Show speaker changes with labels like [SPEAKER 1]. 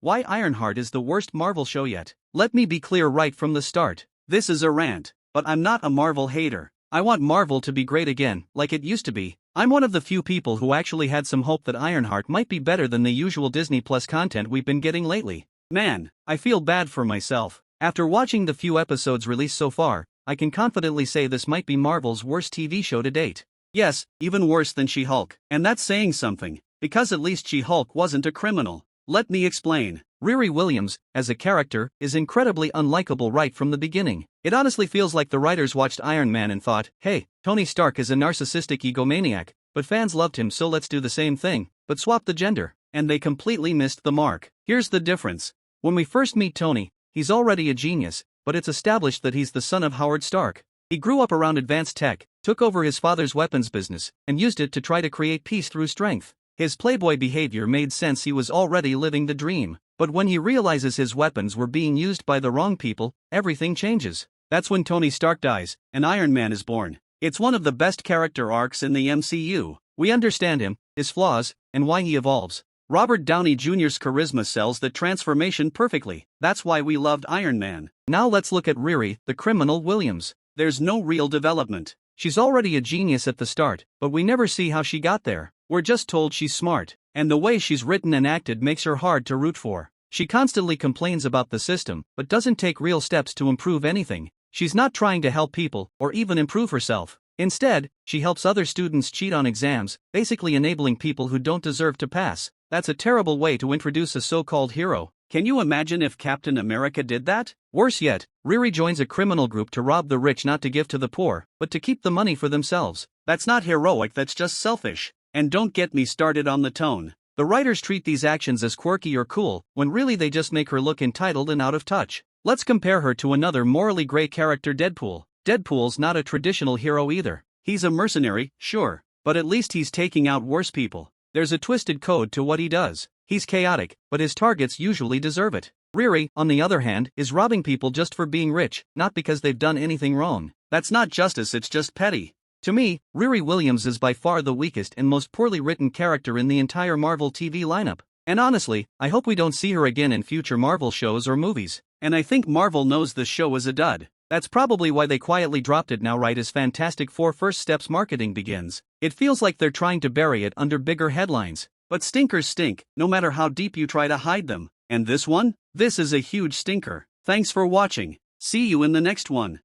[SPEAKER 1] why Ironheart is the worst Marvel show yet. Let me be clear right from the start. This is a rant, but I'm not a Marvel hater. I want Marvel to be great again, like it used to be. I'm one of the few people who actually had some hope that Ironheart might be better than the usual Disney Plus content we've been getting lately. Man, I feel bad for myself. After watching the few episodes released so far, I can confidently say this might be Marvel's worst TV show to date. Yes, even worse than She-Hulk. And that's saying something, because at least She-Hulk wasn't a criminal. Let me explain. Riri Williams, as a character, is incredibly unlikable right from the beginning. It honestly feels like the writers watched Iron Man and thought, hey, Tony Stark is a narcissistic egomaniac, but fans loved him so let's do the same thing, but swap the gender. And they completely missed the mark. Here's the difference. When we first meet Tony, he's already a genius, but it's established that he's the son of Howard Stark. He grew up around advanced tech, took over his father's weapons business, and used it to try to create peace through strength. His playboy behavior made sense, he was already living the dream. But when he realizes his weapons were being used by the wrong people, everything changes. That's when Tony Stark dies, and Iron Man is born. It's one of the best character arcs in the MCU. We understand him, his flaws, and why he evolves. Robert Downey Jr.'s charisma sells that transformation perfectly. That's why we loved Iron Man. Now let's look at Riri, the criminal Williams. There's no real development. She's already a genius at the start, but we never see how she got there. We're just told she's smart, and the way she's written and acted makes her hard to root for. She constantly complains about the system, but doesn't take real steps to improve anything. She's not trying to help people, or even improve herself. Instead, she helps other students cheat on exams, basically enabling people who don't deserve to pass. That's a terrible way to introduce a so-called hero. Can you imagine if Captain America did that? Worse yet, Riri joins a criminal group to rob the rich, not to give to the poor, but to keep the money for themselves. That's not heroic, that's just selfish. And don't get me started on the tone. The writers treat these actions as quirky or cool, when really they just make her look entitled and out of touch. Let's compare her to another morally gray character, Deadpool. Deadpool's not a traditional hero either. He's a mercenary, sure, but at least he's taking out worse people. There's a twisted code to what he does. He's chaotic, but his targets usually deserve it. Riri, on the other hand, is robbing people just for being rich, not because they've done anything wrong. That's not justice, it's just petty. To me, Riri Williams is by far the weakest and most poorly written character in the entire Marvel TV lineup. And honestly, I hope we don't see her again in future Marvel shows or movies. And I think Marvel knows the show is a dud. That's probably why they quietly dropped it now right as Fantastic Four First Steps marketing begins. It feels like they're trying to bury it under bigger headlines. But stinkers stink, no matter how deep you try to hide them. And this one? This is a huge stinker. Thanks for watching. See you in the next one.